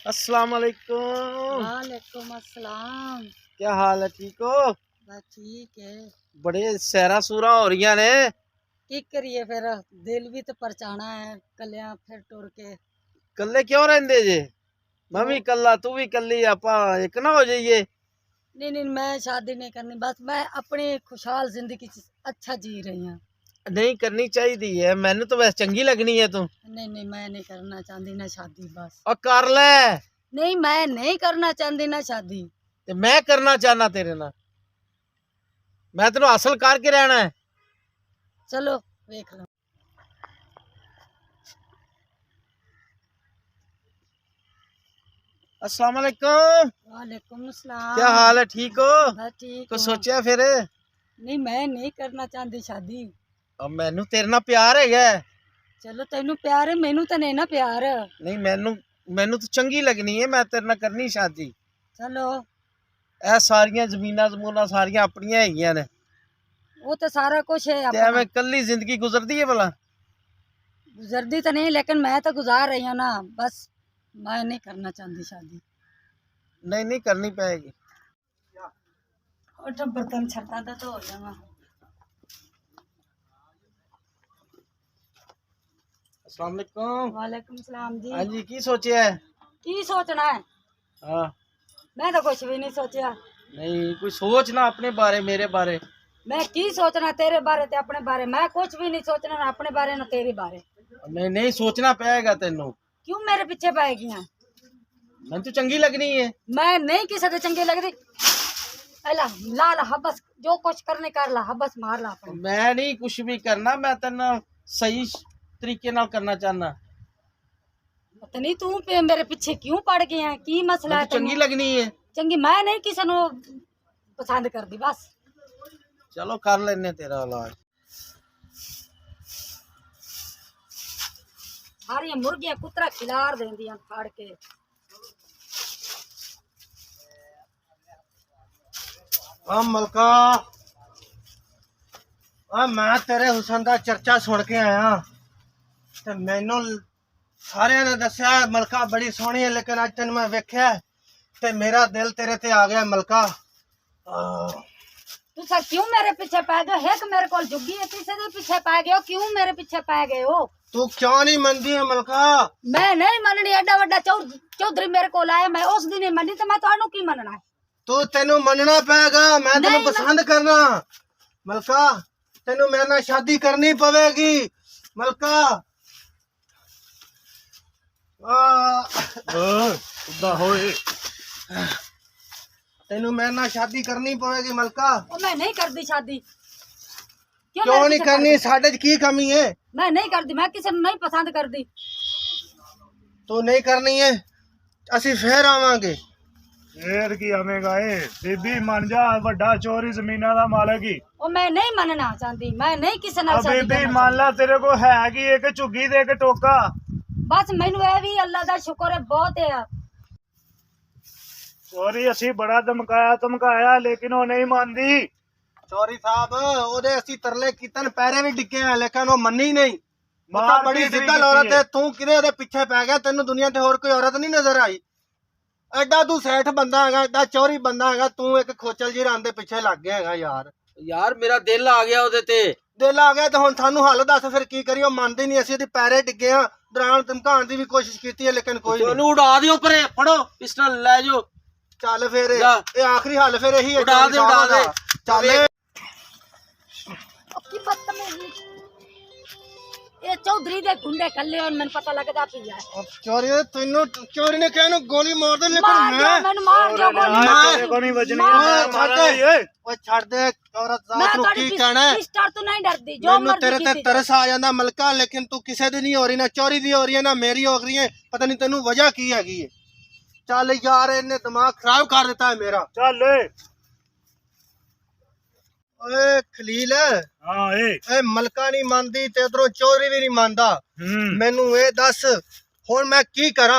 अस्सलाम वालेकुम। वालेकुम अस्सलाम। क्या हाल है, ठीक हो? बस ठीक है। बड़े सैरा सूरा हो रही ने। की करिए फिर, दिल भी तो परचाना है कलिया फिर टुर के। कल्ले क्यों रहंदे जे? मैं भी तो कल्ला, तू भी कल्ली, आपा एक ना हो जाइए। नहीं नहीं, मैं शादी नहीं करनी, बस मैं अपनी खुशहाल जिंदगी अच्छा जी रही हूँ। नहीं करनी चाहिए है, मैंने तो वैसे चंगी लगनी है तू। नहीं नहीं, मैं नहीं करना चाहती ना शादी, बस। और कर ले। नहीं, मैं नहीं करना चाहती ना शादी। ते मैं करना चाहना तेरे ना, मैं तेन हासिल करके रहना है। चलो देख लो। अस्सलाम वालेकुम। वालेकुम क्या अस्सलाम। हाल है, ठीक हो? बस ठीक कुछ हूँ। सोचा फिर? नहीं, मैं नहीं करना चाहती शादी। अब मैनू तेरे ना प्यार है। चलो तेनू प्यार है, मैनू तो नहीं ना प्यार। नहीं, मैनू मैनू तो चंगी लगनी है, मैं तेरे ना करनी शादी। चलो। ਇਹ ਸਾਰੀਆਂ ਜ਼ਮੀਨਾਂ ਜ਼ਮੂਨਾਂ ਸਾਰੀਆਂ ਆਪਣੀਆਂ ਹੈਗੀਆਂ ਨੇ वो तो सारा कुछ है ਤੇ अपना। ਐਵੇਂ ਕੱਲੀ ਜ਼ਿੰਦਗੀ ਗੁਜ਼ਰਦੀ ਹੈ ਭਲਾ? गुजरती तो नहीं, लेकिन मैं तो गुजार रही हूँ ना, बस। मैं नहीं करना चाहती शादी। नहीं नहीं करनी पड़ेगी। और जब बर्तन छटा था तो हो जाऊंगा। अस्सलाम वालेकुम। वालेकुम सलाम जी। हाँ जी, की सोचा है? की सोचना है? हाँ। मैं तो कुछ भी नहीं सोचा। नहीं, कोई सोच ना अपने बारे, मेरे बारे। मैं की सोचना तेरे बारे ते अपने बारे, मैं कुछ भी नहीं सोचना, ना अपने बारे ना तेरे बारे। नहीं नहीं, सोचना पड़ेगा तेनू। क्यों मेरे पीछे पाएगी? मैं तो चंगी लगनी है। मैं नहीं किसी से चंगी लग रही। अला ला ला हबस, जो कुछ करने कर ला, हबस मार ला अपने। मैं नहीं कुछ भी करना, मैं तेना सही तरीके नाल करना चाहना। नहीं, तू पे मेरे पीछे क्यों पड़ गई है? की मसला मैं है तो चंगी तेनू? लगनी है। चंगी मैं नहीं किसी को पसंद कर दी, बस। चलो कर लेने तेरा इलाज। सारिया मुर्गियां कुतरा खिलार देंदियां फाड़ के। मलका, मैं तेरे हुसन का चर्चा सुन के आया ते मैनू सारे ने दसिया मलका बड़ी सोहनी है, लेकिन अज तेन मैं वेख्या ते मेरा दिल तेरे ते आ गया मलका। तुसा क्यों मेरे पीछे पै गए? एक मेरे को जुगी है, किसी के पीछे पै गए हो? क्यों मेरे पीछे पै गए हो? तू क्यों नहीं मनदी है मलका? मैं नहीं मननी। एडा वड्डा चौधरी मेरे को आया, मैं उस दिन ही मनी, तो मैं तो की मनना है? तू तेनू मनना पेगा, मैं तेनू नहीं, पसंद करना। मलका, तेनू मेरे नाल शादी करनी पवेगी मलका। तेनू मेरे नाल शादी करनी पवेगी मलका। ओ, मैं नहीं करती शादी। क्यों मेरे नहीं पीछे करनी? पड़ गई? साडे च की कमी है? मैं नहीं करती, मैं किसी को नहीं पसंद करती। तू नहीं करनी है, असी फिर आवांगे। ਫੇਰ ਕੀ ਆਵੇਂਗਾ? ਬੀਬੀ ਮੰਨ ਜਾ, ਵੱਡਾ ਚੋਰੀ ਜ਼ਮੀਨਾਂ ਦਾ ਮਾਲਕ ਹੀ। ओ, मैं नहीं मनना चाहती, मैं नहीं किसी ਆ नाल शादी ਬੀਬੀ करना ਮੰਨ ਲਾ, ਤੇਰੇ ਕੋ ਹੈ ਕੀ ਇੱਕ ਝੁੱਗੀ ਤੇ ਇੱਕ ਟੋਕਾ। बस मैनू ये भी अल्लाह दा शुक्र है, बहुत है। ਚੋਰੀ ਅਸੀਂ ਬੜਾ ਧਮਕਾਇਆ ਲੇਕਿਨ ਉਹ ਨਹੀਂ ਮੰਨਦੀ। चौरी साहब, ओदे असी तरले कीतन, पैरे भी डिगे हैं, लेकिन वो मन्नी नहीं। मार माता बड़ी पीट भी जिद्दल कीती औरत है, है। तू किदे दे पीछे पै गया? तेनू दुनिया ते होर कोई औरत नहीं नजर आई? एडा तू सेठ बंदा हैगा, एडा चोरी बंदा हैगा, तू एक खोचल जी रान दे पीछे लग गया हैगा यार। यार मेरा दिल आ गया ओदे ते। दिल आ गया तो हुण सानू हल दस फिर की करियो? मनदी नहीं, असी ओदे पैरे डिगे हां, डराण धमकाण दी भी कोशिश कीती है, लेकिन कोई नहीं। ओनू उड़ा दियो परे, फड़ो पिस्टल ले जाओ। चल फिर जा। ये आखिरी हल फिर यही है। उड़ा चौरी दे, साहब उड़ा दे। दा। चल की बदतमीजी। ये चौधरी दे गुंडे कल्ले और मैंने पता लगदा पिया है। चोरी तेनू चोरी ने कहनू गोली मार दे, लेकिन मार दियो, मैं मैंने मार दियो गोली, मैं- मार ਤੇਰੇ ਕੋ ਨਹੀਂ ਵੱਜਣੀ। मार। ਮੈਂ छड़ ਮਾਰਾਂਗਾ दे। ਓਏ। ओए छड़ दे, औरत मैं जात नू थोड़ी की कहना है? पिस्टल तो नहीं डरती, जो मैनू मर्जी तेरे ते कीती तरस आ जांदा मलका, लेकिन तू किसे दी नहीं हो रही, ना चोरी दी हो रही है, ना मेरी हो रही है। पता नहीं तेनू वजह की हैगी है। चल यार, इन्हें दिमाग खराब कर देता है मेरा। ਚੱਲ ਓਏ। ओए खलील, ਹਾਂ ए मलका नहीं मानदी ते उधरों चोरी भी नहीं मानदा। मैनू ए दस हुण मैं की करा?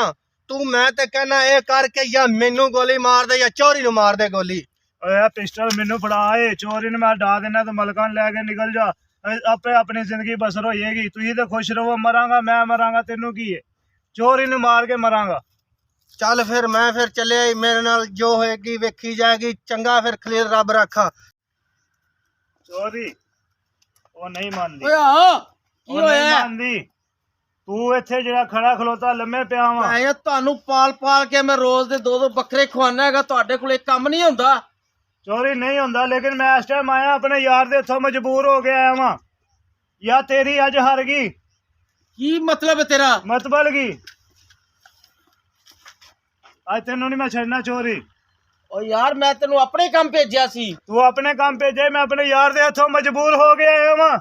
तू मैं ते कहना ए करके या मैनू गोली मार दे या चोरी नू मार दे गोली। ਓਏ ਆ ਪਿਸਟਲ ਮੈਨੂੰ ਫੜਾ। ਚੋਰੀ ਨੂੰ ਮੈਂ ਡਾ ਦੇਣਾ ਤੇ ਮਲਕਾਂ ਨੂੰ ਲੈ ਕੇ ਨਿਕਲ ਜਾ। ਆਪੇ ਆਪਣੀ ਜ਼ਿੰਦਗੀ ਬਸਰ ਹੋਏਗੀ। ਤੁਸੀਂ ਤੇ ਖੁਸ਼ ਰਹੋ। ਮਰਾਂਗਾ ਮੈਂ, ਮਰਾਂਗਾ ਤੈਨੂੰ ਕੀ ਹੈ? ਚੋਰੀ ਨੂੰ ਮਾਰ ਕੇ ਮਰਾਂਗਾ। ਚੱਲ ਫਿਰ ਮੈਂ ਫਿਰ ਚੱਲਿਆ ਈ, ਮੇਰੇ ਨਾਲ ਜੋ ਹੋਏਗੀ ਵੇਖੀ ਜਾਏਗੀ। ਚੰਗਾ ਫਿਰ ਖਲੀਲ ਰੱਬ ਰੱਖਾ। ਚੋਰੀ ਉਹ ਨਹੀਂ ਮੰਨਦੀ, ਓਏ ਆ ਕੀ ਉਹ ਨਹੀਂ ਹੋਇਆ? ਮੰਨਦੀ। ਤੂੰ ਇੱਥੇ ਜਿਹੜਾ ਖੜਾ ਖਲੋਤਾ ਲੰਮੇ ਪਿਆ ਵਾ। ਮੈਂ ਤੁਹਾਨੂੰ ਪਾਲ ਪਾਲ ਕੇ ਮੈਂ ਰੋਜ਼ ਦੇ 2-2 ਬੱਕਰੇ ਖਵਾਨਾ ਹੈਗਾ, ਤੁਹਾਡੇ ਕੋਲ ਇੱਕ ਕੰਮ ਨਹੀਂ ਹੁੰਦਾ। ਚੋਰੀ ਨਹੀਂ ਹੁੰਦਾ, ਲੇਕਿਨ ਮੈਂ ਇਸ ਟਾਈਮ ਆਇਆ ਆਪਣੇ ਯਾਰ ਦੇ ਇੱਥੋਂ ਮਜਬੂਰ ਹੋ ਕੇ ਆਇਆ ਵਾਂ। ਜਾਂ ਤੇਰੀ ਅੱਜ ਹਾਰ ਗਈ। ਕੀ ਮਤਲਬ ਹੈ ਤੇਰਾ? ਮਤਬਲ ਗਈ ਅੱਜ ਤੈਨੂੰ ਨਹੀਂ ਮੈਂ ਛੱਡਣਾ ਚੋਰੀ। ਓ ਯਾਰ ਮੈਂ ਤੈਨੂੰ ਆਪਣੇ ਕੰਮ ਭੇਜਿਆ ਸੀ। ਤੂੰ ਆਪਣੇ ਕੰਮ ਭੇਜੇ, ਮੈਂ ਆਪਣੇ ਯਾਰ ਦੇ ਹੱਥੋਂ ਮਜਬੂਰ ਹੋ ਕੇ ਆਇਆ ਵਾਂ।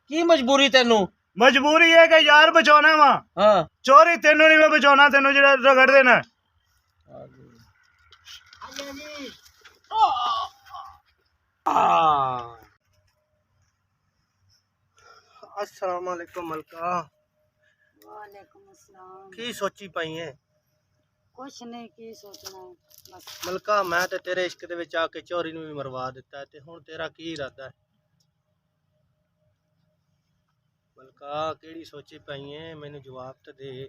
ਕੀ ਮਜਬੂਰੀ ਤੈਨੂੰ? ਮਜਬੂਰੀ ਹੈ ਕਿ ਯਾਰ ਬਚਾਉਣਾ ਵਾ। ਹਾਂ ਚੋਰੀ ਤੈਨੂੰ ਨਹੀਂ ਮੈਂ ਬਚਾਉਣਾ, ਤੈਨੂੰ ਜਿਹੜਾ ਰਗੜ ਦੇਣਾ। अस्सलाम वालेकुम मलका। वालेकुम अस्सलाम। की सोची पई है? कुछ नहीं की सोचना है बस। ਮਲਕਾ ਮੈਂ ਤੇ ਤੇਰੇ ਇਸ਼ਕ ਦੇ ਵਿੱਚ ਆ ਕੇ ਚੋਰੀ ਨੂੰ ਵੀ ਮਰਵਾ ਦਿੱਤਾ ਹੈ, ਤੇ ਹੁਣ ਤੇਰਾ ਕੀ ਇਰਾਦਾ ਹੈ? ਮਲਕਾ ਕਿਹੜੀ ਸੋਚੀ ਪਈ ਹੈ, ਮੈਨੂੰ ਜਵਾਬ ਤੇ ਦੇ।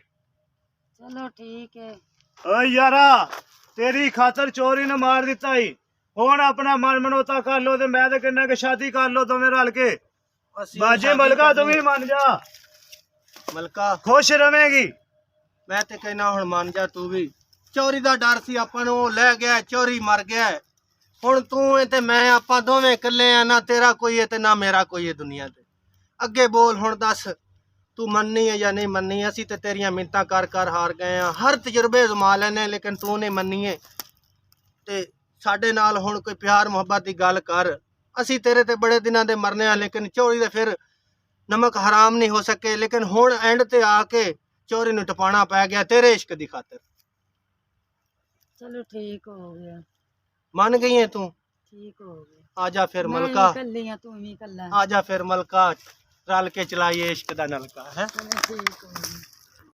चलो ठीक है। ਓਏ ਯਾਰਾ, ਤੇਰੀ ਖਾਤਰ ਚੋਰੀ ਨੇ ਮਾਰ ਦਿੱਤਾ ਈ। ਹੁਣ ਆਪਣਾ ਮਨ ਮਨੋਤਾ ਕਰ ਲੋ, ਤੇ ਮੈਂ ਤੇ ਕਹਿੰਦਾ ਕਿ ਸ਼ਾਦੀ ਕਰ ਲੋ ਦੋਵੇਂ ਰਲ ਕੇ। ਅਸੀਂ ਬਾਜੀ ਸ਼ਾਦੀ ਮਲਕਾ ਤੂੰ ਕਰਨੀ। ਵੀ ਮੰਨ ਜਾ, ਮਲਕਾ ਖੁਸ਼ ਰਵੇਂਗੀ। ਮੈਂ ਤੇ ਕਹਿਣਾ ਹੁਣ ਮੰਨ ਜਾ ਤੂੰ ਵੀ। ਚੋਰੀ ਦਾ ਡਰ ਸੀ ਆਪਾਂ ਨੂੰ, ਉਹ ਲੈ ਗਿਆ, ਚੋਰੀ ਮਰ ਗਿਆ। ਹੁਣ ਤੂੰ ਏ ਤੇ ਮੈਂ, ਆਪਾਂ ਦੋਵੇਂ ਇਕੱਲੇ ਆ, ਨਾ ਤੇਰਾ ਕੋਈ ਹੈ ਤੇ ਨਾ ਮੇਰਾ ਕੋਈ ਹੈ ਦੁਨੀਆ ਤੇ। ਅੱਗੇ ਬੋਲ ਹੁਣ, ਦੱਸ ਤੂੰ ਮੰਨੀ ਹੈ ਜਾਂ ਨਹੀਂ ਮੰਨੀ? ਅਸੀਂ ਤੇ ਤੇਰੀਆਂ ਮਿੰਤਾਂ ਕਰ ਕਰ ਹਾਰ ਗਏ ਆ, ਹਰ ਤਜਰਬੇ ਅਜ਼ਮਾ ਲੈਨੇ, ਲੇਕਿਨ ਤੂੰ ਨਹੀਂ ਮੰਨੀ ਹੈ। ਤੇ ਸਾਡੇ ਨਾਲ ਹੁਣ ਕੋਈ ਪਿਆਰ ਮੁਹੱਬਤ ਦੀ ਗੱਲ ਕਰ। ਅਸੀਂ ਤੇਰੇ ਤੇ ਬੜੇ ਦਿਨਾਂ ਦੇ ਮਰਨੇ ਆ, ਲੇਕਿਨ ਚੋਰੀ ਦੇ ਫਿਰ ਨਮਕ ਹਰਾਮ ਨਹੀਂ ਹੋ ਸਕੇ। ਲੇਕਿਨ ਹੁਣ ਐਂਡ ਤੇ ਆ ਕੇ ਚੋਰੀ ਨੂੰ ਟਪਾਣਾ ਪੈ ਗਿਆ ਤੇਰੇ ਇਸ਼ਕ ਦੀ ਖਾਤਰ। चलो ठीक हो गया। ਮੰਨ ਗਈ ਹੈ ਤੂੰ? ठीक हो गया। आजा फिर मैं मलका, भी कर लिया तू भी कर ला। आजा फिर मलका, रल के चलाइए इश्क दा नलका है। चलो ठीक हो गया।